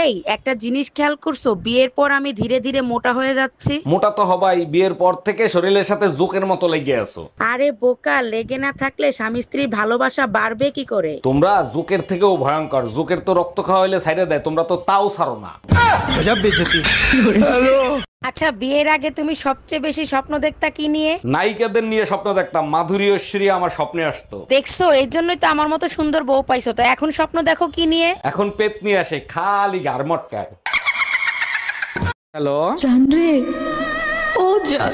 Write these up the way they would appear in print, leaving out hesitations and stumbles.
এই একটা জিনিস খেয়াল করছো, বিয়ের পর আমি ধীরে ধীরে মোটা হয়ে যাচ্ছি। মোটা তো হবাই, বিয়ের পর থেকে শরীরের সাথে জোকের মতো লেগে আছো। আরে বোকা, লেগে না থাকলে স্বামী স্ত্রীর ভালোবাসা বাড়বে কি করে? তোমরা জোকের থেকেও ভয়ঙ্কর। জোকের তো রক্ত খাওয়া হইলে ছাইড়ে দেয়, তোমরা তো তাও ছাড়ো না। আচ্ছা, বিয়ের আগে তুমি সবচেয়ে বেশি স্বপ্ন দেখতা কি নিয়ে? নায়িকাদের নিয়ে স্বপ্ন দেখতাম, মাধুরী ঐশ্বরী আমার স্বপ্নে আসতো। দেখছো, এর জন্যই তো আমার মতো সুন্দর বউ পাইছো। তো এখন স্বপ্ন দেখো কি নিয়ে? এখন পেট নিয়ে আসে, খালি গারমটকায়। হ্যালো, জানরে ও জান,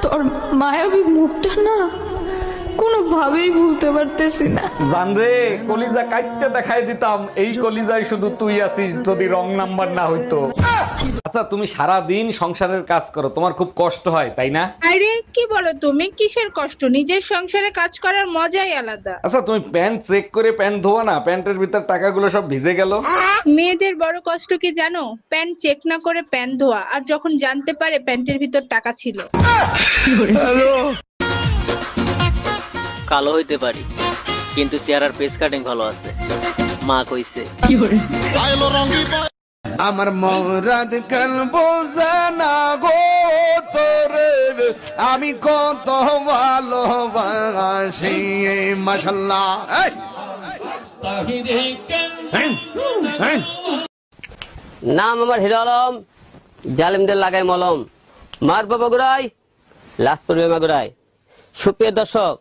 তোর মায়াবী মুখটা না কোনোভাবেই ভুলতে পারতেছি না। জানরে কলিজা কাটতে দেখাই দিতাম, এই কলিজায় শুধু তুই আছিস, যদি রং নাম্বার না হইতো। আচ্ছা, তুমি সারা দিন সংসারের কাজ করো, তোমার খুব কষ্ট হয় তাই না? আরে কি বলো তুমি, কিসের কষ্ট? নিজের সংসারে কাজ করার মজাই আলাদা। আচ্ছা, তুমি প্যান্ট চেক করে প্যান্ট ধোয়া না, প্যান্টের ভিতর টাকাগুলো সব ভিজে গেল। মেয়েদের বড় কষ্ট কি জানো? প্যান্ট চেক না করে প্যান্ট ধোয়া, আর যখন জানতে পারে প্যান্টের ভিতর টাকা ছিল। কালো হইতে পারি, কিন্তু চেহারার পেস কাটিং ভালো আছে, মা কইছে। আমার মরাদ কাল বোঝে না গো তোরে, আমি কত ভালোবাসি মাশাল্লাহ। নাম আমার হিরো আলম, জালিমদের লাগাই মলম, মার বাবা গুড়াই লাস্ট মাগুরাই। সুপ্রিয় দর্শক,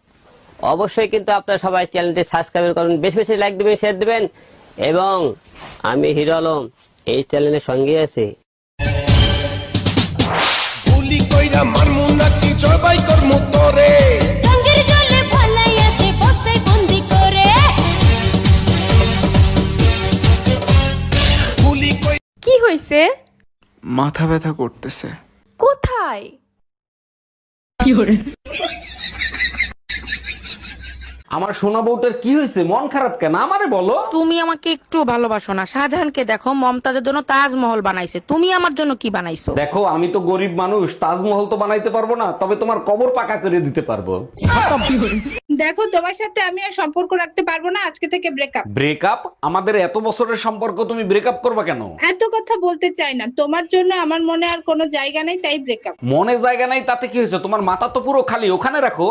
অবশ্যই কিন্তু আপনারা সবাই চ্যানেলটি সাবস্ক্রাইব করুন, বেশি বেশি লাইক দিবেন, শেয়ার দিবেন, এবং আমি হিরো আলম এই চ্যানেলের সঙ্গে আছি। গুলি কইরা মারমু নাকি জবাই করমু তোরে, রঙের জলে ভলাইয়াতে বস্তায় বন্দি করে। গুলি কই কি হয়েছে? মাথা ব্যথা করতেছে। কোথায়? আমার সোনা বউটার কি হয়েছে? মন খারাপ কেন? আমারে বলো। তুমি আমাকে একটু ভালোবাসো না? শাহজাহানকে দেখো, মমতাজের জন্য তাজমহল বানাইছে, তুমি আমার জন্য কি বানাইছো? দেখো, আমি তো গরিব মানুষ, তাজমহল তো বানাইতে পারবো না, তবে তোমার কবর পাকা করে দিতে পারবো। দেখো, তোমার সাথে আমি আর সম্পর্ক রাখতে পারবো না, আজকে থেকে ব্রেকআপ। ব্রেকআপ? আমাদের এত বছরের সম্পর্ক, তুমি ব্রেকআপ করবা কেন? এত কথা বলতে চাই না, তোমার জন্য আমার মনে আর কোনো জায়গা নেই, তাই ব্রেকআপ। মনে জায়গা নাই তাতে কি হয়েছে? তোমার মাথা তো পুরো খালি, ওখানে রাখো।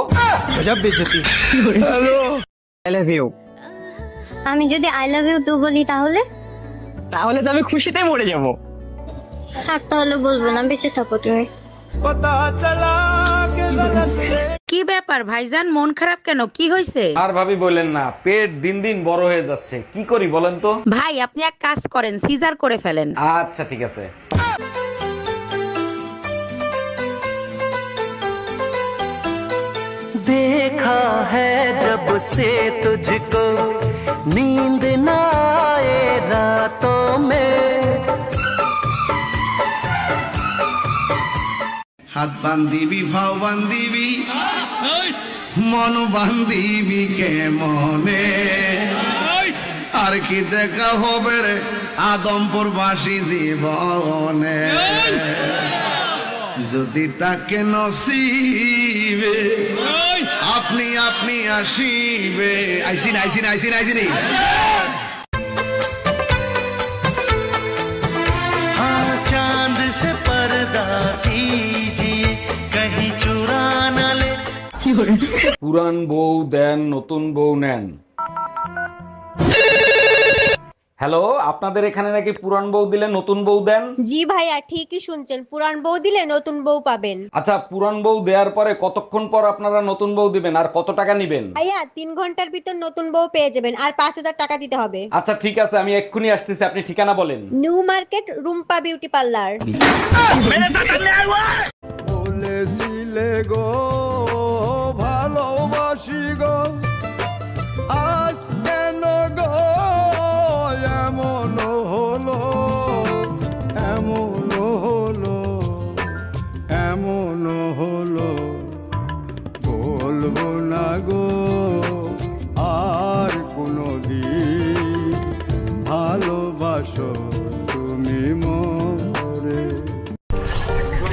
আমি যদি আই লাভ ইউ টু বলি তাহলে? তাহলে তো আমি খুশিতে মরে যাব। থাক, তাহলে বলবো না, বেঁচে থাকো তুমি। কি ব্যাপার ভাইজান, মন খারাপ কেন? কি হয়েছে? আর ভাবি বলেন না, পেট দিন দিন বড় হয়ে যাচ্ছে, কি করি বলেন তো? ভাই, আপনি এক কাজ করেন, সিজার করে ফেলেন। আচ্ছা ঠিক আছে। देखा है जब से तुझको, नींद न आए रातों में। হাত বান্ধিবি ফাও বান্ধিবি মন বান্ধিবি কেমনে, আর কি দেখা হবে রে আদমপুর বাসী জীবনে, যদি তাকে নসিবে আপনি আপনি আসিবে। আইসিন আইসিন আইসিন আইসিন। हाँ, चांद से पर्दा कीजिए, कहीं चुरा न ले। পুরান বউ দেন, নতুন বউ নেন। হ্যালো, আপনাদের এখানে নাকি পুরান বউ দিলে নতুন বউ দেন? জি ভাইয়া, ঠিকই শুনছেন, পুরান বউ দিলে নতুন বউ পাবেন। আচ্ছা, পুরান বউ দেওয়ার পরে কতক্ষণ পর আপনারা নতুন বউ দিবেন, আর কত টাকা নিবেন? ভাইয়া 3 ঘন্টার ভিতর নতুন বউ পেয়ে যাবেন, আর 5000 টাকা দিতে হবে। আচ্ছা ঠিক আছে, আমি এক্ষুনি আসতেছি, আপনি ঠিকানা বলেন। New market, Rumpa beauty parlour. বলেছিলে গো ভালোবাসি গো, আজ কেন গো এমন হলো, এমন হলো, এমন হলো, বলবো না গো আর কোনোদিন, ভালোবাসো তুমি মোরে।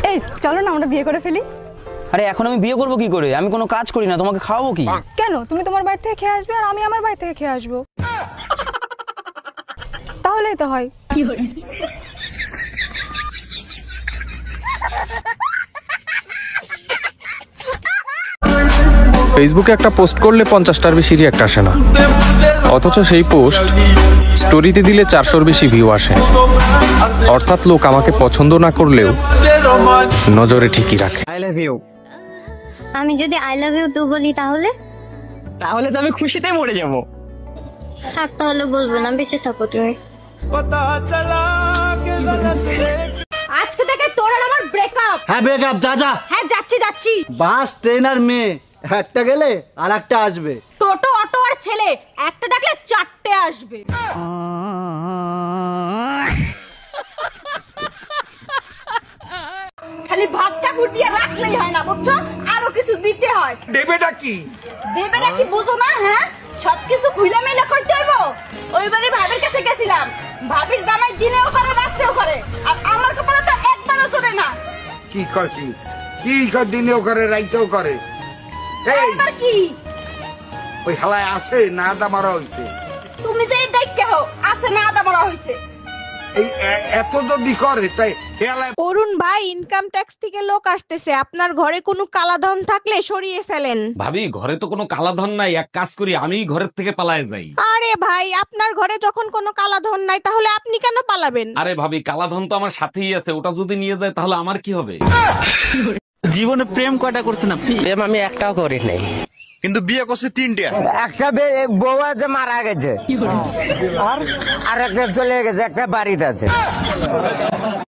এই চলো না, আমরা বিয়ে করে ফেলি। আরে এখন আমি বিয়ে করবো কি করে? আমি কোনো কাজ করি না, তোমাকে খাওয়াবো কি? কেন? তুমি তোমার বাড়ি থেকে খেয়ে আসবে আর আমি আমার বাড়ি থেকে খেয়ে আসবো। তাহলে তাহলেই তো হয়। ফেসবুকে একটা পোস্ট করলে 50টার বেশি রিঅ্যাক্ট আসে না, অথচ সেই পোস্ট স্টোরিতে দিলে 400-র বেশি ভিউ আসে। অর্থাৎ লোক আমাকে পছন্দ না করলেও নজরে ঠিকই রাখে। I love you. আমি যদি আই লাভ ইউ টু বলি তাহলে তাহলে তো আমি খুশিতে মরে যাব। থাক, তাহলে বলবো না, বেঁচে থাকো তুমি। আজকে থেকে তোর আর আমার ব্রেকআপ। হ্যাঁ ব্রেকআপ, যা যা। হ্যাঁ যাচ্ছি। বাস, ট্রেন আর মেয়ে, একটা গেলে আর একটা আসবে। টোটো, অটো আর ছেলে, একটা ডাকলে 4টে আসবে। খালি ভাতটা ফুটিয়ে রাখলেই হয় না, বুঝছো? আরো কিছু দিতে হয়। দেবেটা কি বুঝো না? হ্যাঁ, সবকিছু খুইলা মেলা করতে হইব। ওইবারে ভাবির কাছে গেছিলাম, ভাবির জামাই দিনেও করে রাত্রেও করে, আর আমার কপালে তো একবারও চলে না। কি কর দিনেও করে রাইতেও করে। এবার কি ওই হালায় আছে না আদা মারা হয়েছে। তুমি যে দেখতে হো আছে না আদা মরা হইছে। এই এত যদি করে তাই হেলায়। অরুণ ভাই, ইনকাম ট্যাক্স থেকে লোক আসতেছে, আপনার ঘরে কোনো কালাধন থাকলে সরিয়ে ফেলেন। ভাবি, ঘরে তো কোনো কালাধন নাই, এক কাজ করি, আমি ঘরের থেকে পালায়ে যাই। আরে ভাই, আপনার ঘরে যখন কোনো কালাধন নাই তাহলে আপনি কেন পালাবেন? আরে ভাবি, কালাধন তো আমার সাথেই আছে, ওটা যদি নিয়ে যায় তাহলে আমার কি হবে? জীবনে প্রেম কয়টা করছেন আপনি? প্রেম আমি একটাও করি নাই, কিন্তু বিয়ে করছে 3টা। একটা বউ আছে মারা গেছে, আর একটা চলে গেছে, একটা বাড়িতে আছে।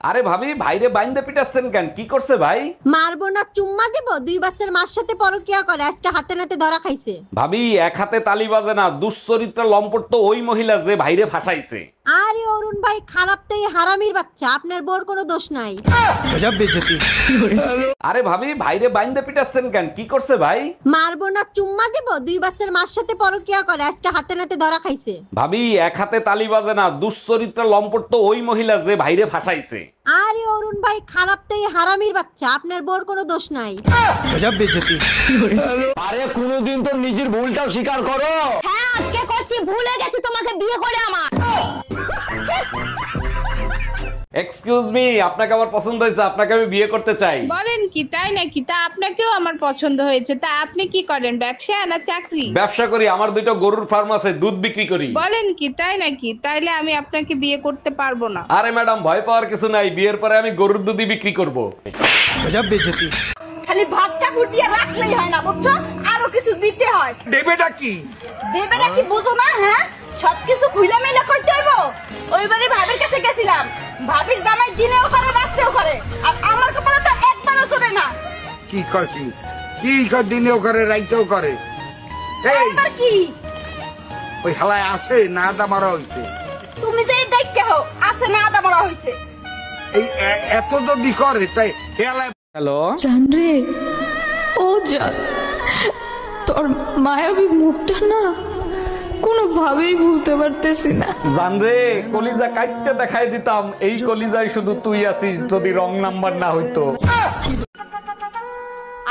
আরে ভাবি, ভাইরে বাইন্দে পিটাচ্ছেন কেন? কি করছে ভাই? মারবো না, চুম্মা দেবো। 2 বাচ্চার মার সাথে পরকিয়া করে, আজকে হাতে নাতে ধরা খাইছে। ভাবি, এক হাতে তালি বাজে না, দুশ্চরিত্রা লম্পট তো ওই মহিলা যে ভাইরে ফাঁসাইছে। আরে অরুণ ভাই, খারাপ তো এই হারামির বাচ্চা, আপনার বোর কোনো দোষ নাই। আরে ভাবি, ভাইরে বাইন্দে পিটাচ্ছেন কেন? কি করছে ভাই? মারবো না, চুম্মা দেবো। 2 বাচ্চার মার সাথে পরকিয়া করে, আজকে হাতে নাতে ধরা খাইছে। ভাবি, এক হাতে তালি বাজে না, দুশ্চরিত্রা লম্পট তো ওই মহিলা যে ভাইরে ফাঁসাইছে। আরে অরুণ ভাই, খারাপ তো এই হারামির বাচ্চা, আপনার বোর কোনো দোষ নাই। আরে কোনোদিন তো নিজের ভুলটাও স্বীকার করো। হ্যাঁ, আজকে করছি, ভুলে গেছি তোমাকে বিয়ে করে আমার। এক্সকিউজ মি, আপনাকে আমার পছন্দ হয়েছে, আপনাকে আমি বিয়ে করতে চাই। বলেন কি, তাই নাকি? তা আপনাকেও আমার পছন্দ হয়েছে। তা আপনি কি করেন, ব্যবসা না চাকরি? ব্যবসা করি, আমার 2টা গরুর ফার্ম আছে, দুধ বিক্রি করি। বলেন কি, তাই নাকি? তাইলে আমি আপনাকে বিয়ে করতে পারবো না। আরে ম্যাডাম, ভয় পাওয়ার কিছু নাই, বিয়ের পরে আমি গরুর দুধই বিক্রি করব। খালি ভাতটা ফুটিয়ে রাখলেই হয় না, বুঝছো? আরো কিছু দিতে হয়। দেবেটা কি বুঝো না? হ্যাঁ, সবকিছু খুইলা মেলা করতে হইব। ওইবারে ভাবির কাছে গেছিলাম, ভাবির জামাই দিনেও করে রাত্রেও করে, আর আমার কপালে তো একবারও চলে না। কি কর দিনেও করে রাইতেও করে। এবার কি ওই হালায় আছে না আদা মারা হয়েছে। তুমি যে দেখতে হো আছে না আদা মরা হইছে। এই এত যদি করে তাই হেলায়। হ্যালো, জানরে, ও জান, তোর মায়াবী মুখটা না কোনোভাবেই ভুলতে পারতেছি না। জানরে, কলিজা কাটতে দেখাই দিতাম, এই কলিজায় শুধু তুই আছিস, যদি রং নাম্বার না হইতো।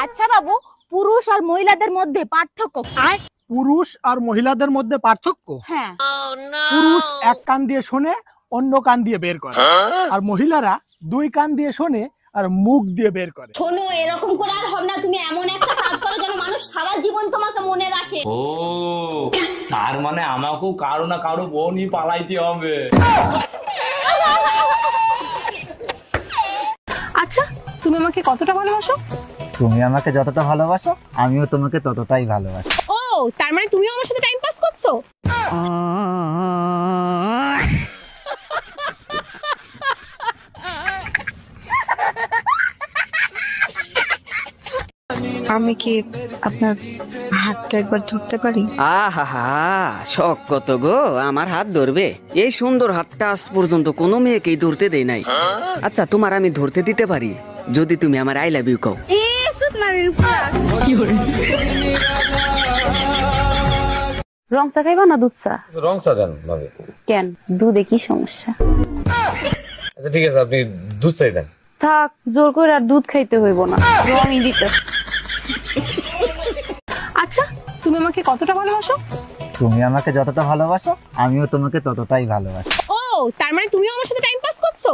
আচ্ছা বাবু, পুরুষ আর মহিলাদের মধ্যে পার্থক্য? পুরুষ আর মহিলাদের মধ্যে পার্থক্য? হ্যাঁ। পুরুষ এক কান দিয়ে শোনে, অন্য কান দিয়ে বের করে, আর মহিলারা 2 কান দিয়ে শোনে আর মুখ দিয়ে বের করে। শোনো, এরকম করে আর হবে না। তুমি এমন একটা কাজ করো যেন মানুষ সারা জীবন তোমাকে মনে রাখে। ও, তার মানে আমাকেও কারো না কারো বোনই পালাইতে হবে। আচ্ছা, তুমি আমাকে কতটা ভালোবাসো? তুমি আমাকে যতটা ভালোবাসো, আমিও তোমাকে ততটাই ভালোবাসি। ও, তার মানে তুমিও আমার সাথে টাইম পাস করছো? আমি কি আপনার হাতটা একবার ধরতে পারি? আহা, শখ কত গো আমার হাত ধরবে? এই সুন্দর হাতটা আজ পর্যন্ত কোনো মেয়েকেই ধরতে দেই নাই। আচ্ছা, তোমার আমি ধরতে দিতে পারি যদি তুমি আমার আই লাভ ইউ কও। রং চা খাইবা না দুধ চা? রং চা দেন ভাবি। কেন, দুধে কি সমস্যা? আচ্ছা ঠিক আছে, আপনি দুধ চাই দেন। থাক, জোর করে আর দুধ খাইতে হইব না, রঙই দিতে। আচ্ছা, তুমি আমাকে কতটা ভালোবাসো? তুমি আমাকে যতটা ভালোবাসো, আমিও তোমাকে ততটাই ভালোবাসি। ও, তার মানে তুমিও আমার সাথে টাইম পাস করছো?